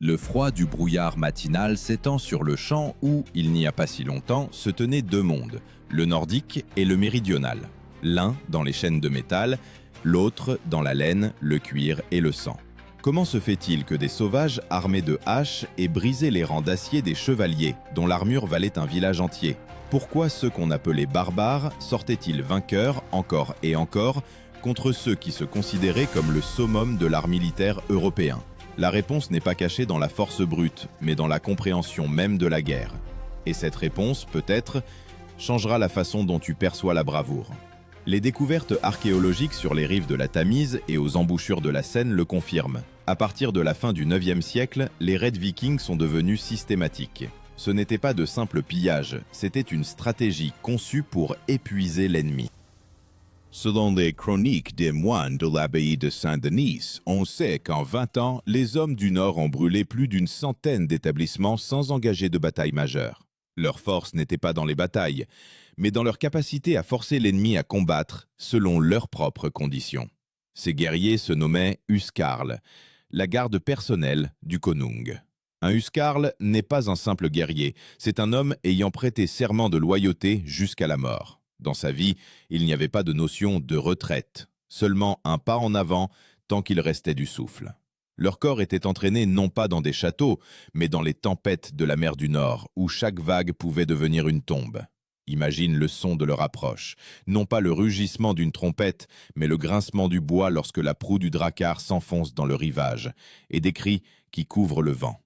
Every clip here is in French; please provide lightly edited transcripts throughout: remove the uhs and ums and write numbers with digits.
Le froid du brouillard matinal s'étend sur le champ où, il n'y a pas si longtemps, se tenaient deux mondes, le nordique et le méridional. L'un dans les chaînes de métal, l'autre dans la laine, le cuir et le sang. Comment se fait-il que des sauvages armés de haches aient brisé les rangs d'acier des chevaliers, dont l'armure valait un village entier? Pourquoi ceux qu'on appelait barbares sortaient-ils vainqueurs, encore et encore, contre ceux qui se considéraient comme le summum de l'art militaire européen? La réponse n'est pas cachée dans la force brute, mais dans la compréhension même de la guerre. Et cette réponse, peut-être, changera la façon dont tu perçois la bravoure. Les découvertes archéologiques sur les rives de la Tamise et aux embouchures de la Seine le confirment. À partir de la fin du IXe siècle, les raids vikings sont devenus systématiques. Ce n'était pas de simples pillages, c'était une stratégie conçue pour épuiser l'ennemi. Selon les chroniques des moines de l'abbaye de Saint-Denis, on sait qu'en 20 ans, les hommes du Nord ont brûlé plus d'une centaine d'établissements sans engager de bataille majeure. Leur force n'était pas dans les batailles, mais dans leur capacité à forcer l'ennemi à combattre selon leurs propres conditions. Ces guerriers se nommaient Huskarl, la garde personnelle du konung. Un Huskarl n'est pas un simple guerrier, c'est un homme ayant prêté serment de loyauté jusqu'à la mort. Dans sa vie, il n'y avait pas de notion de retraite, seulement un pas en avant tant qu'il restait du souffle. Leur corps était entraîné non pas dans des châteaux, mais dans les tempêtes de la mer du Nord, où chaque vague pouvait devenir une tombe. Imagine le son de leur approche, non pas le rugissement d'une trompette, mais le grincement du bois lorsque la proue du drakkar s'enfonce dans le rivage, et des cris qui couvrent le vent.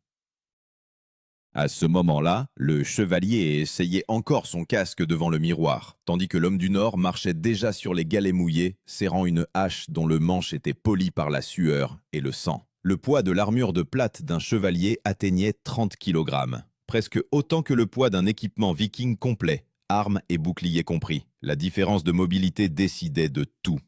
À ce moment-là, le chevalier essayait encore son casque devant le miroir, tandis que l'homme du Nord marchait déjà sur les galets mouillés, serrant une hache dont le manche était poli par la sueur et le sang. Le poids de l'armure de plate d'un chevalier atteignait 30 kg, presque autant que le poids d'un équipement viking complet, armes et boucliers compris. La différence de mobilité décidait de tout.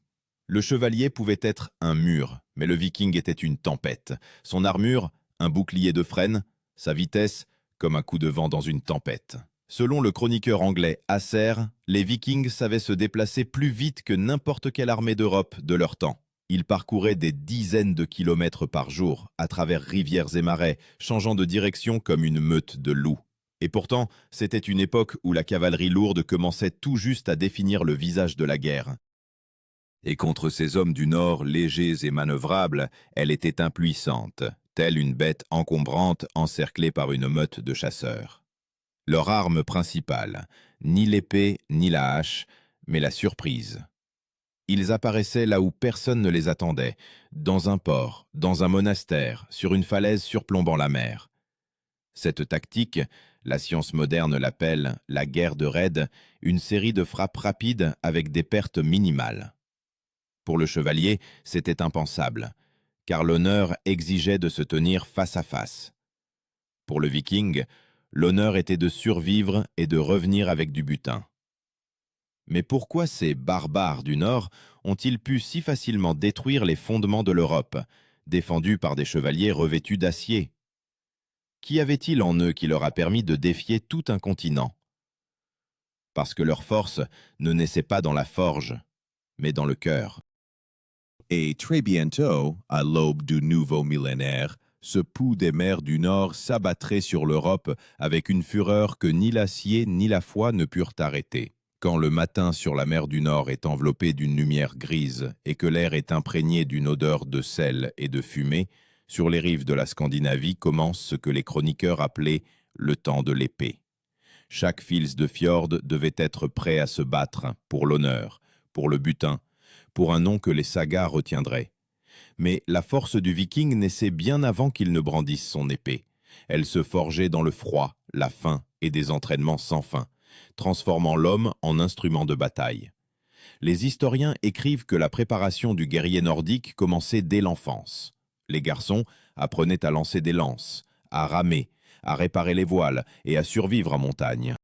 Le chevalier pouvait être un mur, mais le viking était une tempête. Son armure, un bouclier de frêne, sa vitesse, comme un coup de vent dans une tempête. Selon le chroniqueur anglais Asser, les Vikings savaient se déplacer plus vite que n'importe quelle armée d'Europe de leur temps. Ils parcouraient des dizaines de kilomètres par jour, à travers rivières et marais, changeant de direction comme une meute de loups. Et pourtant, c'était une époque où la cavalerie lourde commençait tout juste à définir le visage de la guerre. Et contre ces hommes du Nord, légers et manœuvrables, elle était impuissante, telle une bête encombrante encerclée par une meute de chasseurs. Leur arme principale, ni l'épée ni la hache, mais la surprise. Ils apparaissaient là où personne ne les attendait, dans un port, dans un monastère, sur une falaise surplombant la mer. Cette tactique, la science moderne l'appelle la guerre de raid, une série de frappes rapides avec des pertes minimales. Pour le chevalier, c'était impensable, car l'honneur exigeait de se tenir face à face. Pour le viking, l'honneur était de survivre et de revenir avec du butin. Mais pourquoi ces barbares du Nord ont-ils pu si facilement détruire les fondements de l'Europe, défendus par des chevaliers revêtus d'acier? Qu'y avait-il en eux qui leur a permis de défier tout un continent? Parce que leur force ne naissait pas dans la forge, mais dans le cœur. Et très bientôt, à l'aube du nouveau millénaire, ce pouls des mers du Nord s'abattrait sur l'Europe avec une fureur que ni l'acier ni la foi ne purent arrêter. Quand le matin sur la mer du Nord est enveloppé d'une lumière grise et que l'air est imprégné d'une odeur de sel et de fumée, sur les rives de la Scandinavie commence ce que les chroniqueurs appelaient le temps de l'épée. Chaque fils de fjord devait être prêt à se battre pour l'honneur, pour le butin, pour un nom que les sagas retiendraient. Mais la force du viking naissait bien avant qu'il ne brandisse son épée. Elle se forgeait dans le froid, la faim et des entraînements sans fin, transformant l'homme en instrument de bataille. Les historiens écrivent que la préparation du guerrier nordique commençait dès l'enfance. Les garçons apprenaient à lancer des lances, à ramer, à réparer les voiles et à survivre en montagne.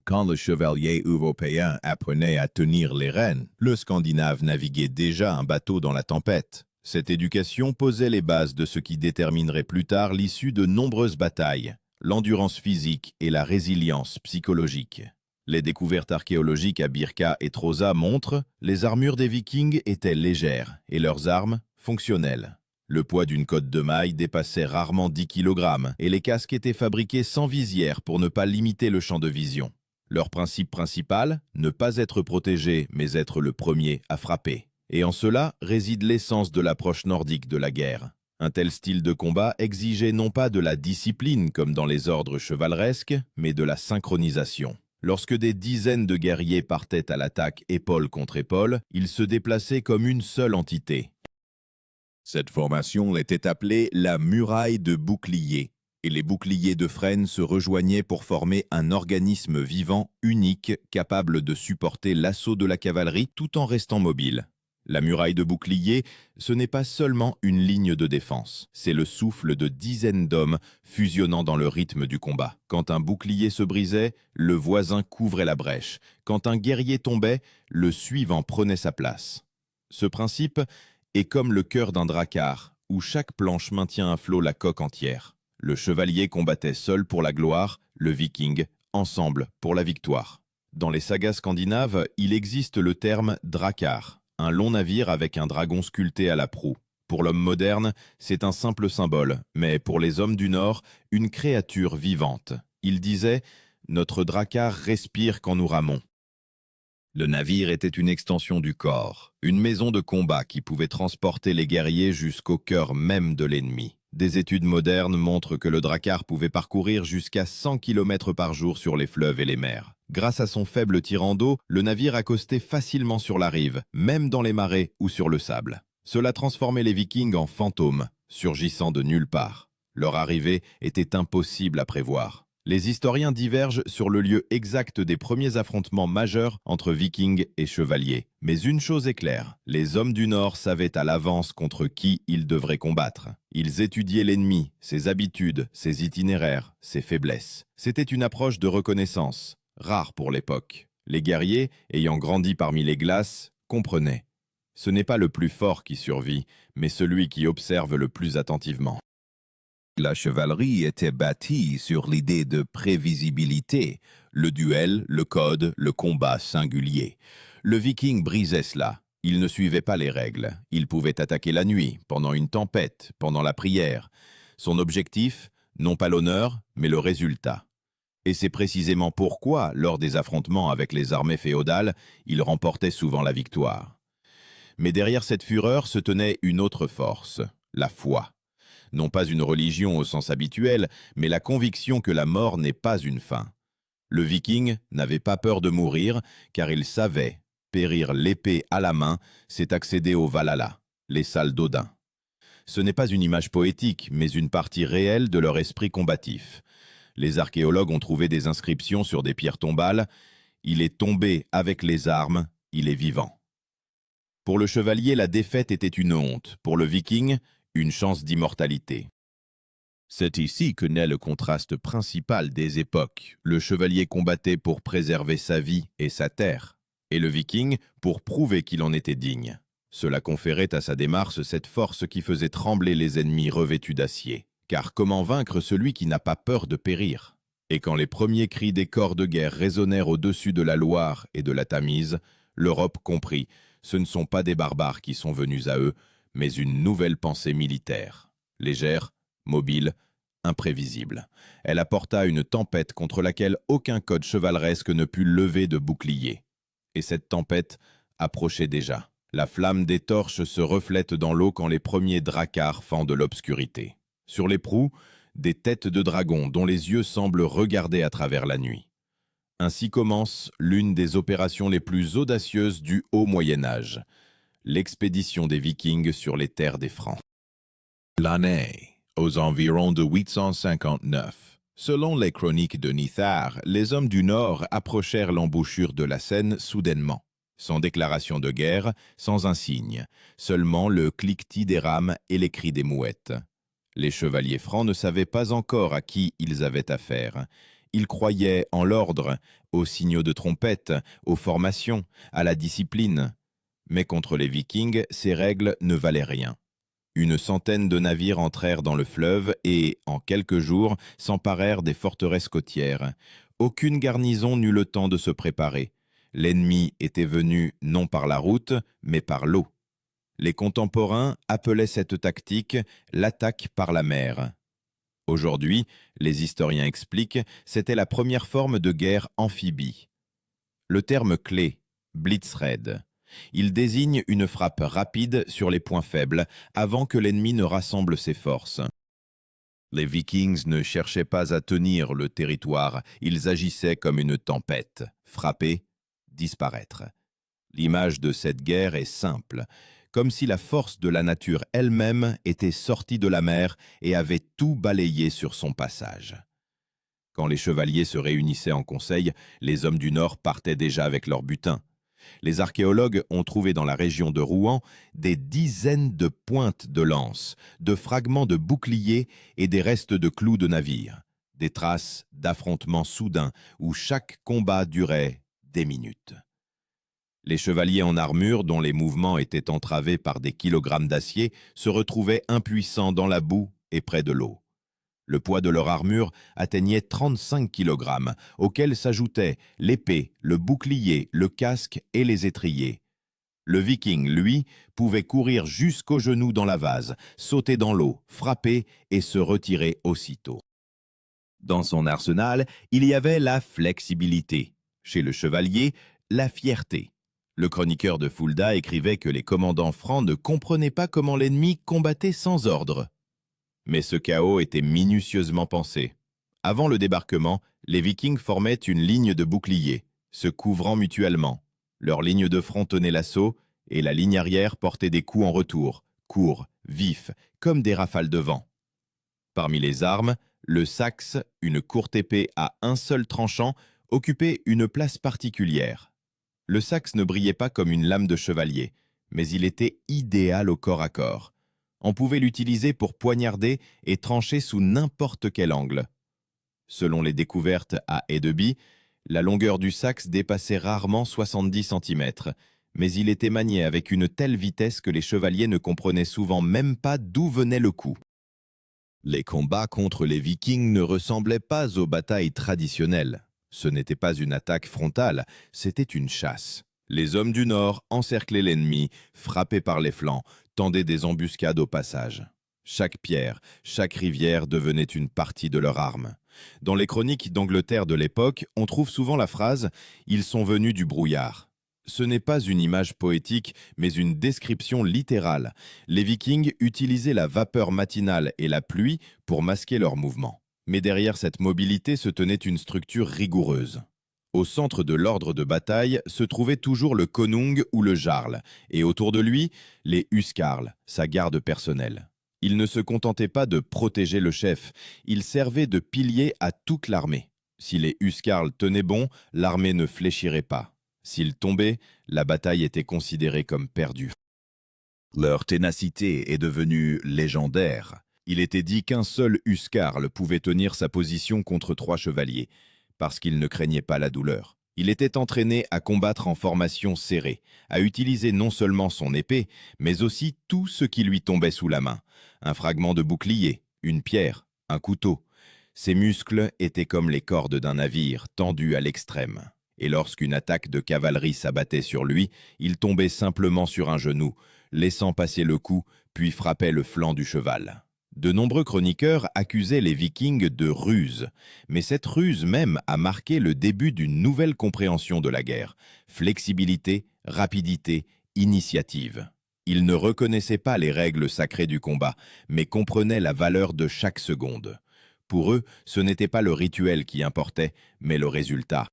Quand le chevalier européen apprenait à tenir les rênes, le Scandinave naviguait déjà un bateau dans la tempête. Cette éducation posait les bases de ce qui déterminerait plus tard l'issue de nombreuses batailles, l'endurance physique et la résilience psychologique. Les découvertes archéologiques à Birka et Trøsa montrent les armures des Vikings étaient légères et leurs armes fonctionnelles. Le poids d'une cotte de maille dépassait rarement 10 kg et les casques étaient fabriqués sans visière pour ne pas limiter le champ de vision. Leur principe principal, ne pas être protégé mais être le premier à frapper. Et en cela réside l'essence de l'approche nordique de la guerre. Un tel style de combat exigeait non pas de la discipline comme dans les ordres chevaleresques, mais de la synchronisation. Lorsque des dizaines de guerriers partaient à l'attaque épaule contre épaule, ils se déplaçaient comme une seule entité. Cette formation était appelée la muraille de boucliers, et les boucliers de frêne se rejoignaient pour former un organisme vivant unique capable de supporter l'assaut de la cavalerie tout en restant mobile. La muraille de boucliers, ce n'est pas seulement une ligne de défense, c'est le souffle de dizaines d'hommes fusionnant dans le rythme du combat. Quand un bouclier se brisait, le voisin couvrait la brèche. Quand un guerrier tombait, le suivant prenait sa place. Ce principe est comme le cœur d'un drakkar, où chaque planche maintient à flot la coque entière. Le chevalier combattait seul pour la gloire, le viking ensemble pour la victoire. Dans les sagas scandinaves, il existe le terme drakkar, un long navire avec un dragon sculpté à la proue. Pour l'homme moderne, c'est un simple symbole, mais pour les hommes du Nord, une créature vivante. Il disait « Notre drakkar respire quand nous ramons ». Le navire était une extension du corps, une maison de combat qui pouvait transporter les guerriers jusqu'au cœur même de l'ennemi. Des études modernes montrent que le drakkar pouvait parcourir jusqu'à 100 km par jour sur les fleuves et les mers. Grâce à son faible tirant d'eau, le navire accostait facilement sur la rive, même dans les marais ou sur le sable. Cela transformait les Vikings en fantômes, surgissant de nulle part. Leur arrivée était impossible à prévoir. Les historiens divergent sur le lieu exact des premiers affrontements majeurs entre Vikings et chevaliers. Mais une chose est claire, les hommes du Nord savaient à l'avance contre qui ils devraient combattre. Ils étudiaient l'ennemi, ses habitudes, ses itinéraires, ses faiblesses. C'était une approche de reconnaissance, rare pour l'époque. Les guerriers, ayant grandi parmi les glaces, comprenaient. Ce n'est pas le plus fort qui survit, mais celui qui observe le plus attentivement. La chevalerie était bâtie sur l'idée de prévisibilité, le duel, le code, le combat singulier. Le viking brisait cela. Il ne suivait pas les règles. Il pouvait attaquer la nuit, pendant une tempête, pendant la prière. Son objectif, non pas l'honneur, mais le résultat. Et c'est précisément pourquoi, lors des affrontements avec les armées féodales, il remportait souvent la victoire. Mais derrière cette fureur se tenait une autre force, la foi. Non pas une religion au sens habituel, mais la conviction que la mort n'est pas une fin. Le viking n'avait pas peur de mourir, car il savait, périr l'épée à la main, c'est accéder au Valhalla, les salles d'Odin. Ce n'est pas une image poétique, mais une partie réelle de leur esprit combatif. Les archéologues ont trouvé des inscriptions sur des pierres tombales. Il est tombé avec les armes, il est vivant. Pour le chevalier, la défaite était une honte. Pour le viking, une chance d'immortalité. C'est ici que naît le contraste principal des époques. Le chevalier combattait pour préserver sa vie et sa terre, et le viking pour prouver qu'il en était digne. Cela conférait à sa démarche cette force qui faisait trembler les ennemis revêtus d'acier. Car comment vaincre celui qui n'a pas peur de périr? Et quand les premiers cris des corps de guerre résonnèrent au-dessus de la Loire et de la Tamise, l'Europe comprit, ce ne sont pas des barbares qui sont venus à eux, mais une nouvelle pensée militaire, légère, mobile, imprévisible. Elle apporta une tempête contre laquelle aucun code chevaleresque ne put lever de bouclier. Et cette tempête approchait déjà. La flamme des torches se reflète dans l'eau quand les premiers drakkars fendent l'obscurité. Sur les proues, des têtes de dragons dont les yeux semblent regarder à travers la nuit. Ainsi commence l'une des opérations les plus audacieuses du Haut Moyen-Âge, l'expédition des Vikings sur les terres des Francs. L'année, aux environs de 859. Selon les chroniques de Nithard, les hommes du Nord approchèrent l'embouchure de la Seine soudainement, sans déclaration de guerre, sans un signe, seulement le cliquetis des rames et les cris des mouettes. Les chevaliers francs ne savaient pas encore à qui ils avaient affaire. Ils croyaient en l'ordre, aux signaux de trompette, aux formations, à la discipline. Mais contre les Vikings, ces règles ne valaient rien. Une centaine de navires entrèrent dans le fleuve et, en quelques jours, s'emparèrent des forteresses côtières. Aucune garnison n'eut le temps de se préparer. L'ennemi était venu non par la route, mais par l'eau. Les contemporains appelaient cette tactique l'attaque par la mer. Aujourd'hui, les historiens expliquent, c'était la première forme de guerre amphibie. Le terme clé, Blitzkrieg, il désigne une frappe rapide sur les points faibles avant que l'ennemi ne rassemble ses forces. Les Vikings ne cherchaient pas à tenir le territoire, ils agissaient comme une tempête, frapper, disparaître. L'image de cette guerre est simple, comme si la force de la nature elle-même était sortie de la mer et avait tout balayé sur son passage. Quand les chevaliers se réunissaient en conseil, les hommes du Nord partaient déjà avec leur butin. Les archéologues ont trouvé dans la région de Rouen des dizaines de pointes de lances, de fragments de boucliers et des restes de clous de navires, des traces d'affrontements soudains où chaque combat durait des minutes. Les chevaliers en armure, dont les mouvements étaient entravés par des kilogrammes d'acier, se retrouvaient impuissants dans la boue et près de l'eau. Le poids de leur armure atteignait 35 kg, auxquels s'ajoutaient l'épée, le bouclier, le casque et les étriers. Le Viking, lui, pouvait courir jusqu'aux genoux dans la vase, sauter dans l'eau, frapper et se retirer aussitôt. Dans son arsenal, il y avait la flexibilité. Chez le chevalier, la fierté. Le chroniqueur de Fulda écrivait que les commandants francs ne comprenaient pas comment l'ennemi combattait sans ordre. Mais ce chaos était minutieusement pensé. Avant le débarquement, les Vikings formaient une ligne de boucliers, se couvrant mutuellement. Leur ligne de front tenait l'assaut et la ligne arrière portait des coups en retour, courts, vifs, comme des rafales de vent. Parmi les armes, le saxe, une courte épée à un seul tranchant, occupait une place particulière. Le saxe ne brillait pas comme une lame de chevalier, mais il était idéal au corps à corps. On pouvait l'utiliser pour poignarder et trancher sous n'importe quel angle. Selon les découvertes à Hedeby, la longueur du saxe dépassait rarement 70 cm, mais il était manié avec une telle vitesse que les chevaliers ne comprenaient souvent même pas d'où venait le coup. Les combats contre les Vikings ne ressemblaient pas aux batailles traditionnelles. Ce n'était pas une attaque frontale, c'était une chasse. Les hommes du Nord encerclaient l'ennemi, frappaient par les flancs, tendaient des embuscades au passage. Chaque pierre, chaque rivière devenait une partie de leur arme. Dans les chroniques d'Angleterre de l'époque, on trouve souvent la phrase « Ils sont venus du brouillard ». Ce n'est pas une image poétique, mais une description littérale. Les Vikings utilisaient la vapeur matinale et la pluie pour masquer leurs mouvements. Mais derrière cette mobilité se tenait une structure rigoureuse. Au centre de l'ordre de bataille se trouvait toujours le konung ou le jarl, et autour de lui, les huskarls, sa garde personnelle. Il ne se contentait pas de protéger le chef, il servait de pilier à toute l'armée. Si les huskarls tenaient bon, l'armée ne fléchirait pas. S'ils tombaient, la bataille était considérée comme perdue. Leur ténacité est devenue légendaire. Il était dit qu'un seul huskarl pouvait tenir sa position contre 3 chevaliers, parce qu'il ne craignait pas la douleur. Il était entraîné à combattre en formation serrée, à utiliser non seulement son épée, mais aussi tout ce qui lui tombait sous la main. Un fragment de bouclier, une pierre, un couteau. Ses muscles étaient comme les cordes d'un navire, tendus à l'extrême. Et lorsqu'une attaque de cavalerie s'abattait sur lui, il tombait simplement sur un genou, laissant passer le coup, puis frappait le flanc du cheval. De nombreux chroniqueurs accusaient les Vikings de ruse, mais cette ruse même a marqué le début d'une nouvelle compréhension de la guerre. Flexibilité, rapidité, initiative. Ils ne reconnaissaient pas les règles sacrées du combat, mais comprenaient la valeur de chaque seconde. Pour eux, ce n'était pas le rituel qui importait, mais le résultat.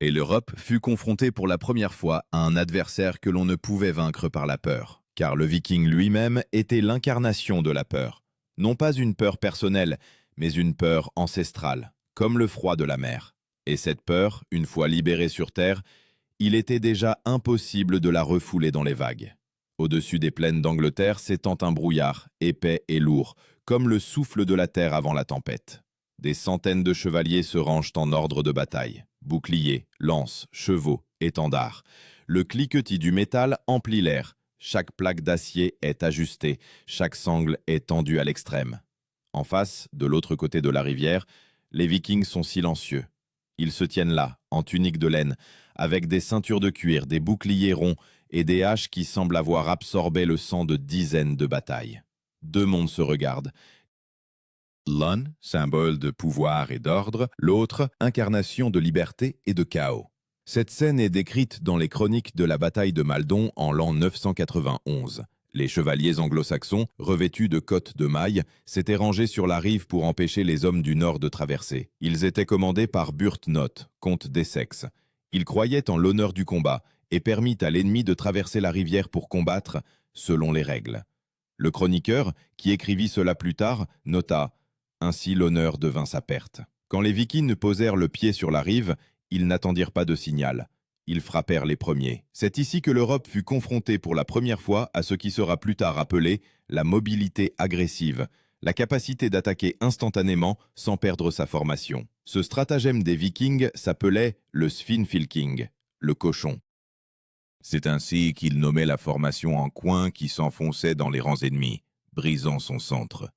Et l'Europe fut confrontée pour la première fois à un adversaire que l'on ne pouvait vaincre par la peur. Car le Viking lui-même était l'incarnation de la peur. Non pas une peur personnelle, mais une peur ancestrale, comme le froid de la mer. Et cette peur, une fois libérée sur terre, il était déjà impossible de la refouler dans les vagues. Au-dessus des plaines d'Angleterre s'étend un brouillard, épais et lourd, comme le souffle de la terre avant la tempête. Des centaines de chevaliers se rangent en ordre de bataille. Boucliers, lances, chevaux, étendards. Le cliquetis du métal emplit l'air. Chaque plaque d'acier est ajustée, chaque sangle est tendue à l'extrême. En face, de l'autre côté de la rivière, les Vikings sont silencieux. Ils se tiennent là, en tunique de laine, avec des ceintures de cuir, des boucliers ronds et des haches qui semblent avoir absorbé le sang de dizaines de batailles. Deux mondes se regardent. L'un, symbole de pouvoir et d'ordre, l'autre, incarnation de liberté et de chaos. Cette scène est décrite dans les chroniques de la bataille de Maldon en l'an 991. Les chevaliers anglo-saxons, revêtus de cottes de mailles, s'étaient rangés sur la rive pour empêcher les hommes du nord de traverser. Ils étaient commandés par Burt-Not, comte d'Essex. Il croyait en l'honneur du combat et permit à l'ennemi de traverser la rivière pour combattre selon les règles. Le chroniqueur, qui écrivit cela plus tard, nota « Ainsi l'honneur devint sa perte ». Quand les Vikings posèrent le pied sur la rive, ils n'attendirent pas de signal. Ils frappèrent les premiers. C'est ici que l'Europe fut confrontée pour la première fois à ce qui sera plus tard appelé la mobilité agressive, la capacité d'attaquer instantanément sans perdre sa formation. Ce stratagème des Vikings s'appelait le Svinfylking, le cochon. C'est ainsi qu'ils nommaient la formation en coin qui s'enfonçait dans les rangs ennemis, brisant son centre.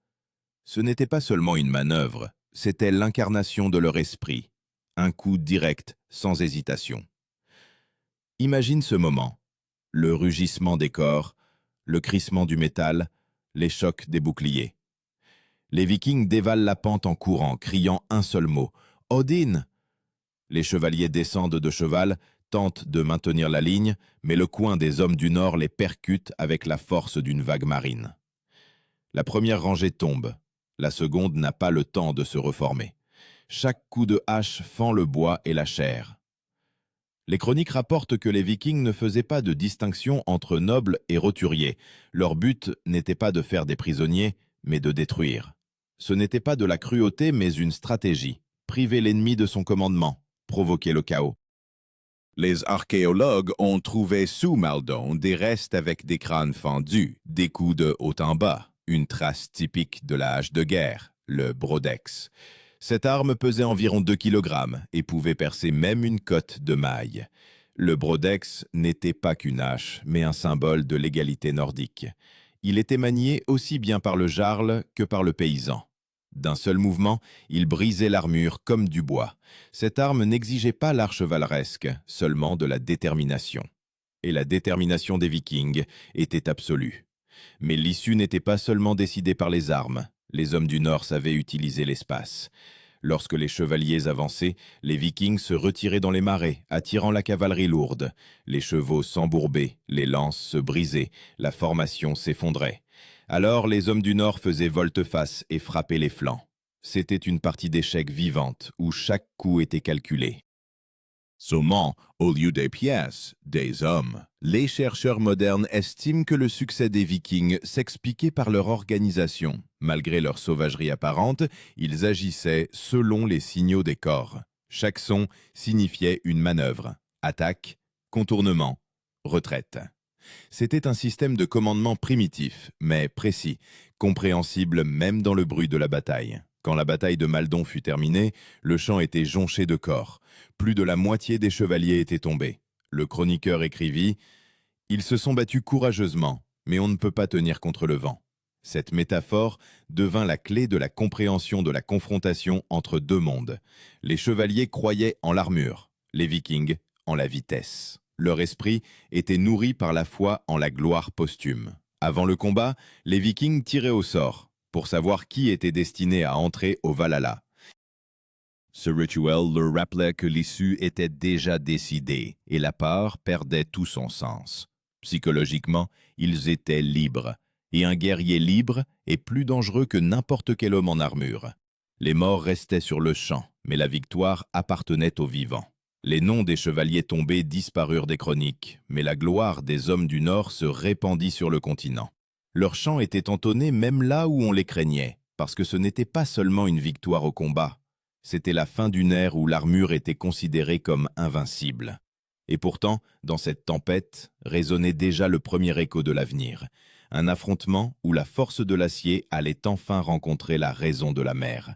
Ce n'était pas seulement une manœuvre, c'était l'incarnation de leur esprit. Un coup direct, sans hésitation. Imagine ce moment. Le rugissement des corps, le crissement du métal, les chocs des boucliers. Les Vikings dévalent la pente en courant, criant un seul mot. « Odin !» Les chevaliers descendent de cheval, tentent de maintenir la ligne, mais le coin des hommes du Nord les percute avec la force d'une vague marine. La première rangée tombe. La seconde n'a pas le temps de se reformer. Chaque coup de hache fend le bois et la chair. Les chroniques rapportent que les Vikings ne faisaient pas de distinction entre nobles et roturiers. Leur but n'était pas de faire des prisonniers, mais de détruire. Ce n'était pas de la cruauté, mais une stratégie. Priver l'ennemi de son commandement, provoquer le chaos. Les archéologues ont trouvé sous Maldon des restes avec des crânes fendus, des coups de haut en bas, une trace typique de la hache de guerre, le brodex. Cette arme pesait environ 2 kg et pouvait percer même une cotte de maille. Le brodex n'était pas qu'une hache, mais un symbole de l'égalité nordique. Il était manié aussi bien par le jarl que par le paysan. D'un seul mouvement, il brisait l'armure comme du bois. Cette arme n'exigeait pas l'art chevaleresque, seulement de la détermination. Et la détermination des Vikings était absolue. Mais l'issue n'était pas seulement décidée par les armes. Les hommes du Nord savaient utiliser l'espace. Lorsque les chevaliers avançaient, les Vikings se retiraient dans les marais, attirant la cavalerie lourde. Les chevaux s'embourbaient, les lances se brisaient, la formation s'effondrait. Alors les hommes du Nord faisaient volte-face et frappaient les flancs. C'était une partie d'échecs vivante, où chaque coup était calculé. Seulement, au lieu des pièces, des hommes. Les chercheurs modernes estiment que le succès des Vikings s'expliquait par leur organisation. Malgré leur sauvagerie apparente, ils agissaient selon les signaux des corps. Chaque son signifiait une manœuvre, attaque, contournement, retraite. C'était un système de commandement primitif, mais précis, compréhensible même dans le bruit de la bataille. Quand la bataille de Maldon fut terminée, le champ était jonché de corps. Plus de la moitié des chevaliers étaient tombés. Le chroniqueur écrivit « Ils se sont battus courageusement, mais on ne peut pas tenir contre le vent ». Cette métaphore devint la clé de la compréhension de la confrontation entre deux mondes. Les chevaliers croyaient en l'armure, les Vikings en la vitesse. Leur esprit était nourri par la foi en la gloire posthume. Avant le combat, les Vikings tiraient au sort pour savoir qui était destiné à entrer au Valhalla. Ce rituel leur rappelait que l'issue était déjà décidée et la peur perdait tout son sens. Psychologiquement, ils étaient libres. Et un guerrier libre est plus dangereux que n'importe quel homme en armure. Les morts restaient sur le champ, mais la victoire appartenait aux vivants. Les noms des chevaliers tombés disparurent des chroniques, mais la gloire des hommes du Nord se répandit sur le continent. Leurs chants étaient entonnés même là où on les craignait, parce que ce n'était pas seulement une victoire au combat, c'était la fin d'une ère où l'armure était considérée comme invincible. Et pourtant, dans cette tempête, résonnait déjà le premier écho de l'avenir. Un affrontement où la force de l'acier allait enfin rencontrer la raison de la mer.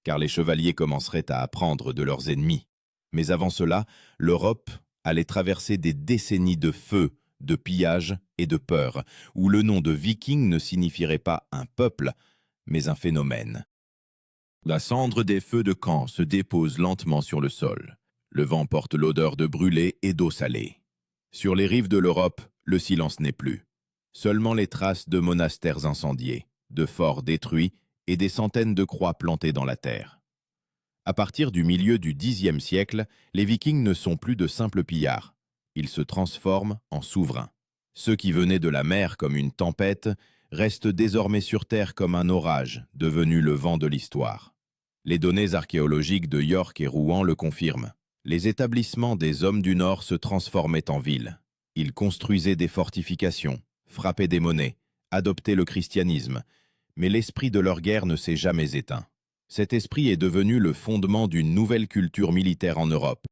Car les chevaliers commenceraient à apprendre de leurs ennemis. Mais avant cela, l'Europe allait traverser des décennies de feu, de pillage et de peur, où le nom de Viking ne signifierait pas un peuple, mais un phénomène. La cendre des feux de camp se dépose lentement sur le sol. Le vent porte l'odeur de brûlé et d'eau salée. Sur les rives de l'Europe, le silence n'est plus. Seulement les traces de monastères incendiés, de forts détruits et des centaines de croix plantées dans la terre. À partir du milieu du Xe siècle, les Vikings ne sont plus de simples pillards. Ils se transforment en souverains. Ceux qui venaient de la mer comme une tempête restent désormais sur terre comme un orage, devenu le vent de l'histoire. Les données archéologiques de York et Rouen le confirment. Les établissements des hommes du Nord se transformaient en villes. Ils construisaient des fortifications, frappaient des monnaies, adoptaient le christianisme, mais l'esprit de leur guerre ne s'est jamais éteint. Cet esprit est devenu le fondement d'une nouvelle culture militaire en Europe.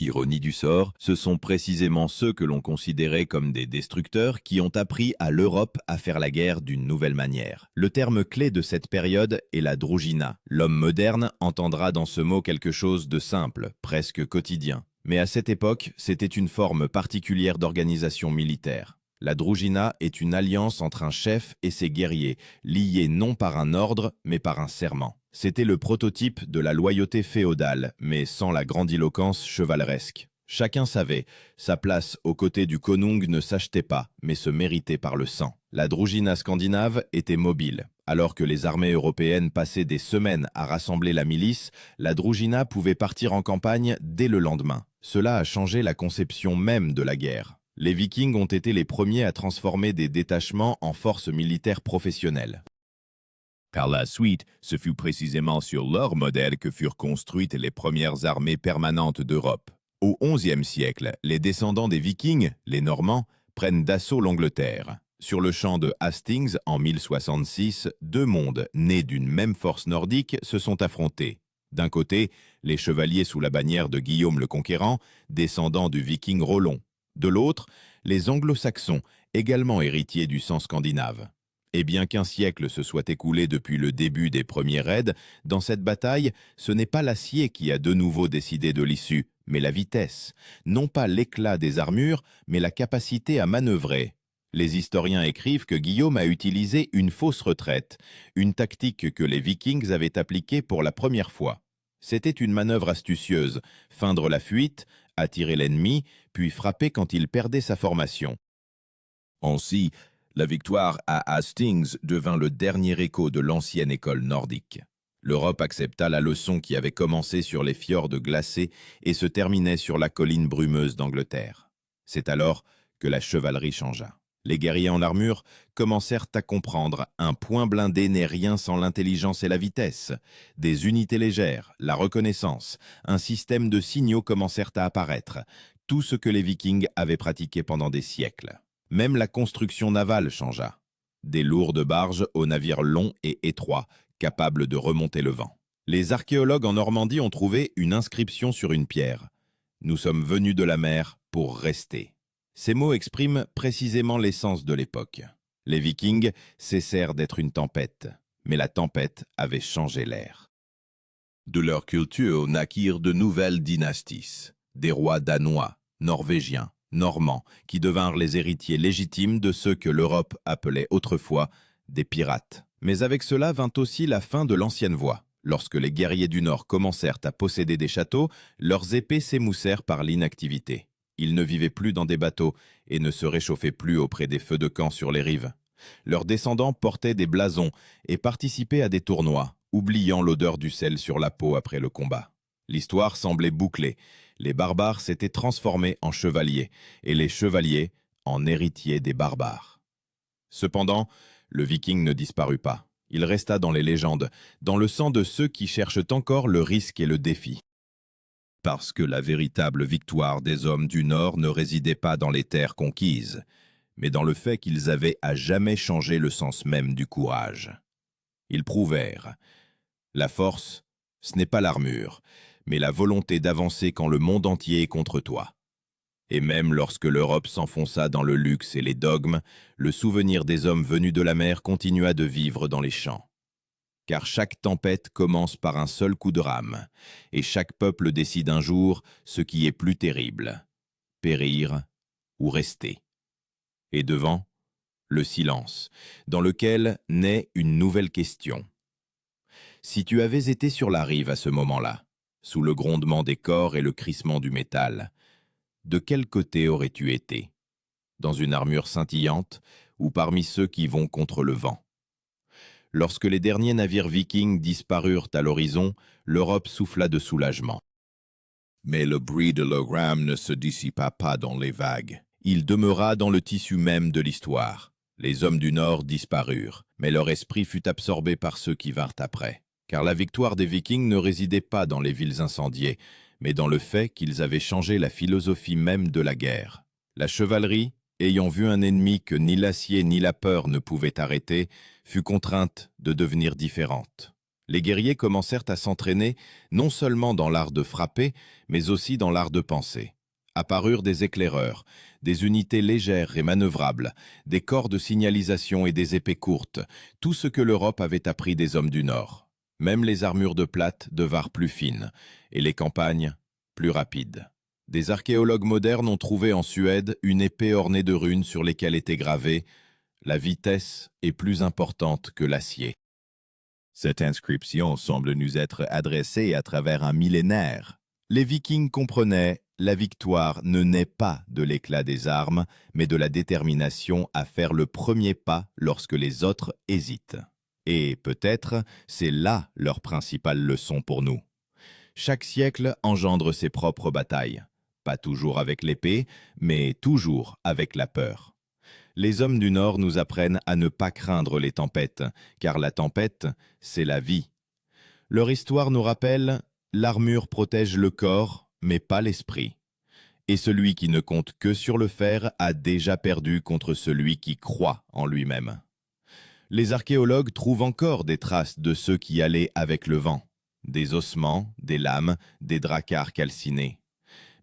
Ironie du sort, ce sont précisément ceux que l'on considérait comme des destructeurs qui ont appris à l'Europe à faire la guerre d'une nouvelle manière. Le terme clé de cette période est la droujina. L'homme moderne entendra dans ce mot quelque chose de simple, presque quotidien. Mais à cette époque, c'était une forme particulière d'organisation militaire. La droujina est une alliance entre un chef et ses guerriers, liés non par un ordre, mais par un serment. C'était le prototype de la loyauté féodale, mais sans la grandiloquence chevaleresque. Chacun savait, sa place aux côtés du konung ne s'achetait pas, mais se méritait par le sang. La droujina scandinave était mobile. Alors que les armées européennes passaient des semaines à rassembler la milice, la droujina pouvait partir en campagne dès le lendemain. Cela a changé la conception même de la guerre. Les Vikings ont été les premiers à transformer des détachements en forces militaires professionnelles. Par la suite, ce fut précisément sur leur modèle que furent construites les premières armées permanentes d'Europe. Au XIe siècle, les descendants des Vikings, les Normands, prennent d'assaut l'Angleterre. Sur le champ de Hastings, en 1066, deux mondes, nés d'une même force nordique, se sont affrontés. D'un côté, les chevaliers sous la bannière de Guillaume le Conquérant, descendants du Viking Rollon. De l'autre, les anglo-saxons, également héritiers du sang scandinave. Et bien qu'un siècle se soit écoulé depuis le début des premiers raids, dans cette bataille, ce n'est pas l'acier qui a de nouveau décidé de l'issue, mais la vitesse. Non pas l'éclat des armures, mais la capacité à manœuvrer. Les historiens écrivent que Guillaume a utilisé une fausse retraite, une tactique que les Vikings avaient appliquée pour la première fois. C'était une manœuvre astucieuse, feindre la fuite, attirer l'ennemi, puis frapper quand il perdait sa formation. Ainsi, la victoire à Hastings devint le dernier écho de l'ancienne école nordique. L'Europe accepta la leçon qui avait commencé sur les fjords glacés et se terminait sur la colline brumeuse d'Angleterre. C'est alors que la chevalerie changea. Les guerriers en armure commencèrent à comprendre un point blindé n'est rien sans l'intelligence et la vitesse. Des unités légères, la reconnaissance, un système de signaux commencèrent à apparaître. Tout ce que les Vikings avaient pratiqué pendant des siècles. Même la construction navale changea. Des lourdes barges aux navires longs et étroits, capables de remonter le vent. Les archéologues en Normandie ont trouvé une inscription sur une pierre. « Nous sommes venus de la mer pour rester ». Ces mots expriment précisément l'essence de l'époque. Les Vikings cessèrent d'être une tempête, mais la tempête avait changé l'air. De leur culture naquirent de nouvelles dynasties, des rois danois, norvégiens, normands, qui devinrent les héritiers légitimes de ceux que l'Europe appelait autrefois des pirates. Mais avec cela vint aussi la fin de l'ancienne voie. Lorsque les guerriers du Nord commencèrent à posséder des châteaux, leurs épées s'émoussèrent par l'inactivité. Ils ne vivaient plus dans des bateaux et ne se réchauffaient plus auprès des feux de camp sur les rives. Leurs descendants portaient des blasons et participaient à des tournois, oubliant l'odeur du sel sur la peau après le combat. L'histoire semblait bouclée. Les barbares s'étaient transformés en chevaliers, et les chevaliers en héritiers des barbares. Cependant, le Viking ne disparut pas. Il resta dans les légendes, dans le sang de ceux qui cherchent encore le risque et le défi. Parce que la véritable victoire des hommes du Nord ne résidait pas dans les terres conquises, mais dans le fait qu'ils avaient à jamais changé le sens même du courage. Ils prouvèrent. La force, ce n'est pas l'armure, mais la volonté d'avancer quand le monde entier est contre toi. Et même lorsque l'Europe s'enfonça dans le luxe et les dogmes, le souvenir des hommes venus de la mer continua de vivre dans les champs. Car chaque tempête commence par un seul coup de rame, et chaque peuple décide un jour ce qui est plus terrible, périr ou rester. Et devant, le silence, dans lequel naît une nouvelle question. Si tu avais été sur la rive à ce moment-là, sous le grondement des corps et le crissement du métal, de quel côté aurais-tu été? dans une armure scintillante, ou parmi ceux qui vont contre le vent. Lorsque les derniers navires vikings disparurent à l'horizon, l'Europe souffla de soulagement. Mais le bruit de leur rame ne se dissipa pas dans les vagues. Il demeura dans le tissu même de l'histoire. Les hommes du Nord disparurent, mais leur esprit fut absorbé par ceux qui vinrent après. Car la victoire des Vikings ne résidait pas dans les villes incendiées, mais dans le fait qu'ils avaient changé la philosophie même de la guerre. La chevalerie, ayant vu un ennemi que ni l'acier ni la peur ne pouvaient arrêter, fut contrainte de devenir différente. Les guerriers commencèrent à s'entraîner non seulement dans l'art de frapper, mais aussi dans l'art de penser. Apparurent des éclaireurs, des unités légères et manœuvrables, des corps de signalisation et des épées courtes, tout ce que l'Europe avait appris des hommes du Nord. Même les armures de plate devinrent plus fines, et les campagnes plus rapides. Des archéologues modernes ont trouvé en Suède une épée ornée de runes sur lesquelles était gravé « La vitesse est plus importante que l'acier ». Cette inscription semble nous être adressée à travers un millénaire. Les Vikings comprenaient « La victoire ne naît pas de l'éclat des armes, mais de la détermination à faire le premier pas lorsque les autres hésitent ». Et peut-être, c'est là leur principale leçon pour nous. Chaque siècle engendre ses propres batailles. Pas toujours avec l'épée, mais toujours avec la peur. Les hommes du Nord nous apprennent à ne pas craindre les tempêtes, car la tempête, c'est la vie. Leur histoire nous rappelle « L'armure protège le corps, mais pas l'esprit. Et celui qui ne compte que sur le fer a déjà perdu contre celui qui croit en lui-même. » Les archéologues trouvent encore des traces de ceux qui allaient avec le vent. Des ossements, des lames, des dracars calcinés.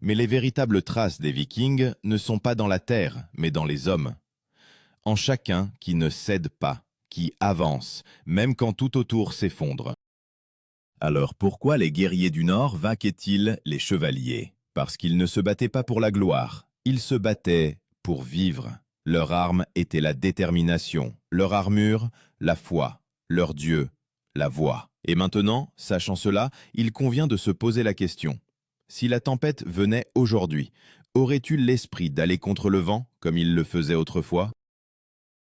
Mais les véritables traces des Vikings ne sont pas dans la terre, mais dans les hommes. En chacun qui ne cède pas, qui avance, même quand tout autour s'effondre. Alors pourquoi les guerriers du Nord vainquaient-ils les chevaliers? Parce qu'ils ne se battaient pas pour la gloire, ils se battaient pour vivre. Leur arme était la détermination, leur armure, la foi, leur Dieu, la voix. Et maintenant, sachant cela, il convient de se poser la question. Si la tempête venait aujourd'hui, aurais-tu l'esprit d'aller contre le vent, comme il le faisait autrefois?